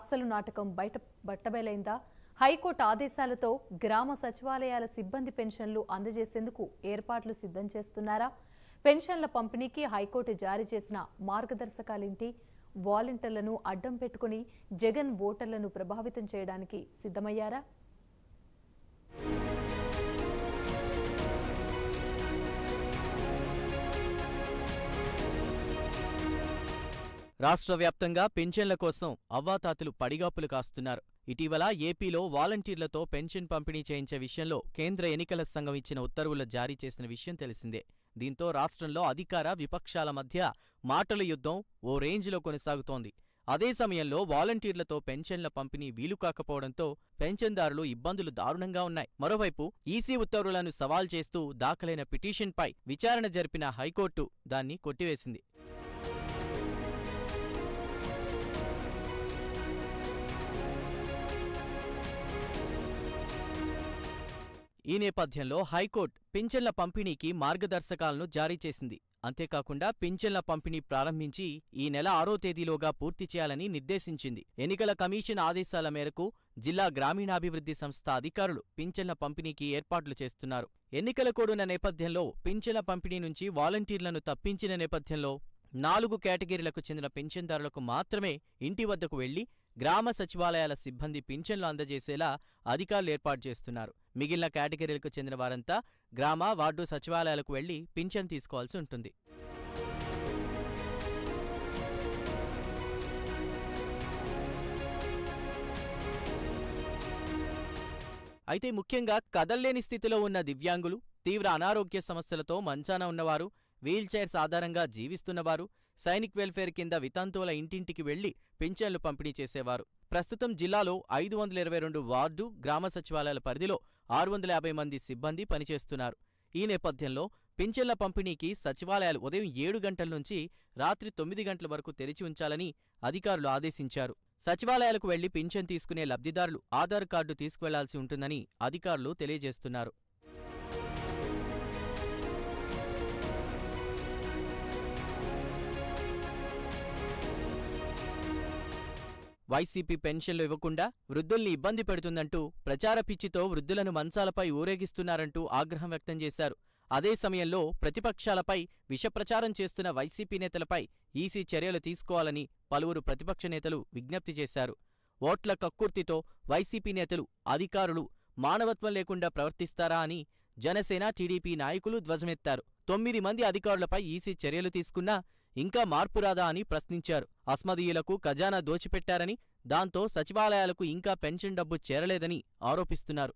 అస్సలు నాటకం బట్టబయలైందా? హైకోర్టు ఆదేశాలతో గ్రామ సచివాలయాల సిబ్బంది పెన్షన్లు అందజేసేందుకు ఏర్పాట్లు సిద్ధం చేస్తున్నారా? పెన్షన్ల పంపిణీకి హైకోర్టు జారీ చేసిన మార్గదర్శకాలేంటి? వాలంటీర్లను అడ్డం పెట్టుకుని జగన్ ఓటర్లను ప్రభావితం చేయడానికి సిద్ధమయ్యారా? రాష్ట్ర వ్యాప్తంగా పింఛన్ల కోసం అవ్వాతాతలు పడిగాపులు కాస్తున్నారు. ఇటీవల ఏపీలో వాలంటీర్లతో పెన్షన్ పంపిణీ చేయించే విషయంలో కేంద్ర ఎన్నికల సంఘం ఇచ్చిన ఉత్తర్వులు జారీ చేసిన విషయం తెలిసిందే. దీంతో రాష్ట్రంలో అధికార విపక్షాల మధ్య మాటల యుద్ధం ఓ రేంజ్లో కొనసాగుతోంది. అదే సమయంలో వాలంటీర్లతో పెన్షన్ల పంపిణీ వీలు కాకపోవడంతో పెన్షన్దారులు ఇబ్బందులు దారుణంగా ఉన్నాయి. మరోవైపు ఈసీ ఉత్తర్వులను సవాల్ చేస్తూ దాఖలైన పిటిషన్పై విచారణ జరిపిన హైకోర్టు దాన్ని కొట్టివేసింది. ఈ నేపథ్యంలో హైకోర్టు పింఛన్ల పంపిణీకి మార్గదర్శకాలను జారీ చేసింది. అంతేకాకుండా పింఛన్ల పంపిణీ ప్రారంభించి ఈ నెల 6వ తేదీలోగా పూర్తి చేయాలని నిర్దేశించింది. ఎన్నికల కమిషన్ ఆదేశాల మేరకు జిల్లా గ్రామీణాభివృద్ధి సంస్థ అధికారులు పింఛన్ల పంపిణీకి ఏర్పాట్లు చేస్తున్నారు. ఎన్నికల కోడున్న నేపథ్యంలో పింఛన్ల పంపిణీ నుంచి వాలంటీర్లను తప్పించిన నేపథ్యంలో 4 కేటగిరీలకు చెందిన పెన్షన్దారులకు మాత్రమే ఇంటి వద్దకు వెళ్లి గ్రామ సచివాలయాల సిబ్బంది పింఛన్లు అందజేసేలా అధికారులు ఏర్పాటు చేస్తున్నారు. మిగిలిన కేటగిరీలకు చెందిన వారంతా గ్రామ, వార్డు సచివాలయాలకు వెళ్లి పింఛన్ తీసుకోవాల్సి ఉంటుంది. అయితే ముఖ్యంగా కదల్లేని స్థితిలో ఉన్న దివ్యాంగులు, తీవ్ర అనారోగ్య సమస్యలతో మంచాన ఉన్నవారు, వీల్చైర్స్ ఆధారంగా జీవిస్తున్నవారు, సైనిక్ వెల్ఫేర్ కింద వితంతువుల ఇంటింటికి వెళ్లి పింఛన్లు పంపిణీ చేసేవారు. ప్రస్తుతం జిల్లాలో 522 వార్డు, గ్రామ సచివాలయాల పరిధిలో 650 మంది సిబ్బంది పనిచేస్తున్నారు. ఈ నేపథ్యంలో పింఛన్ల పంపిణీకి సచివాలయాలు ఉదయం 7 గంటల నుంచి రాత్రి 9 గంటల వరకు తెరిచి ఉంచాలని అధికారులు ఆదేశించారు. సచివాలయాలకు వెళ్లి పింఛన్ తీసుకునే లబ్ధిదారులు ఆధార్ కార్డు తీసుకువెళ్లాల్సి ఉంటుందని అధికారులు తెలియజేస్తున్నారు. వైసీపీ పెన్షన్లు ఇవ్వకుండా వృద్ధుల్ని ఇబ్బంది పెడుతుందంటూ ప్రచార పిచ్చితో వృద్ధులను మంచాలపై ఊరేగిస్తున్నారంటూ ఆగ్రహం వ్యక్తం చేశారు. అదే సమయంలో ప్రతిపక్షాలపై విషప్రచారం చేస్తున్న వైసీపీ నేతలపై ఈసీ చర్యలు తీసుకోవాలని పలువురు ప్రతిపక్ష నేతలు విజ్ఞప్తి చేశారు. ఓట్ల కక్కుర్తితో వైసీపీ నేతలు, అధికారులు మానవత్వం లేకుండా ప్రవర్తిస్తారా అని జనసేన, టీడీపీ నాయకులు ధ్వజమెత్తారు. 9 మంది అధికారులపై ఈసీ చర్యలు తీసుకున్నా ఇంకా మార్పు రాదా అని ప్రశ్నించారు. అస్మదీయులకు ఖజానా దోచిపెట్టారని, దాంతో సచివాలయాలకు ఇంకా పెన్షన్ డబ్బు చేరలేదని ఆరోపిస్తున్నారు.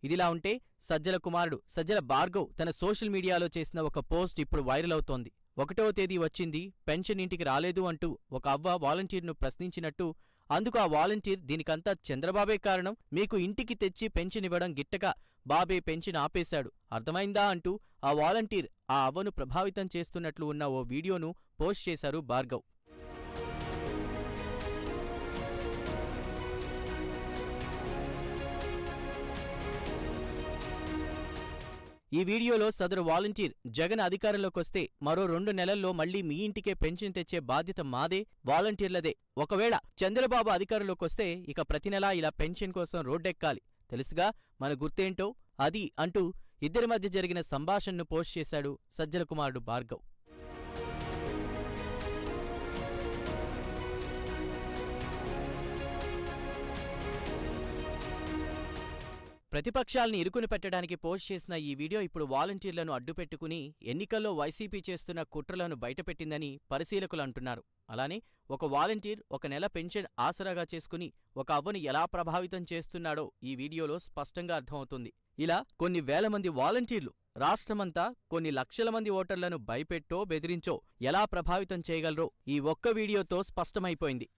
ఇదిలా ఉంటే సజ్జల కుమారుడు సజ్జల భార్గవ్ తన సోషల్ మీడియాలో చేసిన ఒక పోస్ట్ ఇప్పుడు వైరల్ అవుతోంది. 1వ తేదీ వచ్చింది, పెన్షన్ ఇంటికి రాలేదు అంటూ ఒక అవ్వ వాలంటీర్ను ప్రశ్నించినట్టు, అందుకు ఆ వాలంటీర్ దీనికంతా చంద్రబాబే కారణం, మీకు ఇంటికి తెచ్చి పెన్షన్ ఇవ్వడం గిట్టక బాబే పెన్షన్ ఆపేశాడు, అర్థమైందా అంటూ ఆ వాలంటీర్ ఆ అవ్వను ప్రభావితం చేస్తున్నట్లు ఉన్న ఓ వీడియోను పోస్ట్ చేశారు భార్గవ్. ఈ వీడియోలో సదరు వాలంటీర్ జగన్ అధికారంలోకొస్తే మరో 2 నెలల్లో మళ్లీ మీ ఇంటికే పెన్షన్ తెచ్చే బాధ్యత మాదే, వాలంటీర్లదే. ఒకవేళ చంద్రబాబు అధికారంలోకొస్తే ఇక ప్రతి నెలా ఇలా పెన్షన్ కోసం రోడ్డెక్కాలి, తెలుసుగా మన గుర్తేంటో అది అంటూ ఇద్దరి మధ్య జరిగిన సంభాషణను పోస్ట్ చేశాడు సజ్జల కుమారుడు భార్గవ్. ప్రతిపక్షాల్ని ఇరుకుని పెట్టడానికి పోస్ట్ చేసిన ఈ వీడియో ఇప్పుడు వాలంటీర్లను అడ్డుపెట్టుకుని ఎన్నికల్లో వైసీపీ చేస్తున్న కుట్రలను బయటపెట్టిందని పరిశీలకులు అంటున్నారు. అలానే ఒక వాలంటీర్ 1 నెల పెన్షన్ ఆసరాగా చేసుకుని ఒక అవ్వను ఎలా ప్రభావితం చేస్తున్నాడో ఈ వీడియోలో స్పష్టంగా అర్థమవుతుంది. ఇలా కొన్ని వేల మంది వాలంటీర్లు రాష్ట్రమంతా కొన్ని లక్షల మంది ఓటర్లను భయపెట్టో బెదిరించో ఎలా ప్రభావితం చేయగలరో ఈ ఒక్క వీడియోతో స్పష్టమైపోయింది.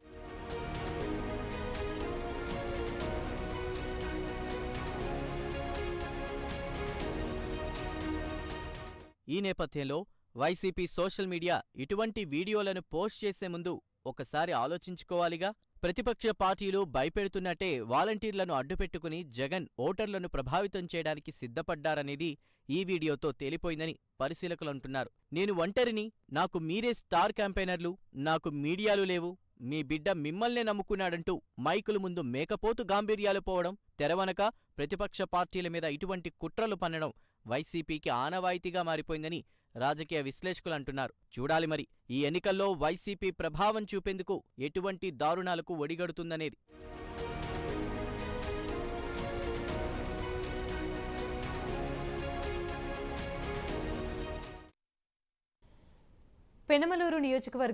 ఈ నేపథ్యంలో వైసీపీ సోషల్ మీడియా ఇటువంటి వీడియోలను పోస్ట్ చేసే ముందు ఒకసారి ఆలోచించుకోవాలిగా. ప్రతిపక్ష పార్టీలు భయపెడుతున్నట్టే వాలంటీర్లను అడ్డుపెట్టుకుని జగన్ ఓటర్లను ప్రభావితం చేయడానికి సిద్ధపడ్డారనేది ఈ వీడియోతో తేలిపోయిందని పరిశీలకులంటున్నారు. నేను ఒంటరిని, నాకు మీరే స్టార్ క్యాంపెయినర్లు, నాకు మీడియాలు లేవు, మీ బిడ్డ మిమ్మల్నే నమ్ముకున్నాడంటూ మైకుల ముందు మేకపోతు గాంభీర్యాలు పోవడం, తెరవనక ప్రతిపక్ష పార్టీల మీద ఇటువంటి కుట్రలు పన్నడం వైసీపీకి ఆనవాయితీగా మారిపోయిందని రాజకీయ విశ్లేషకులు అంటున్నారు. చూడాలి మరి ఈ ఎన్నికల్లో వైసీపీ ప్రభావం చూపేందుకు ఎటువంటి దారుణాలకు ఒడిగడుతుందనేది. పెనమలూరు నియోజకవర్గం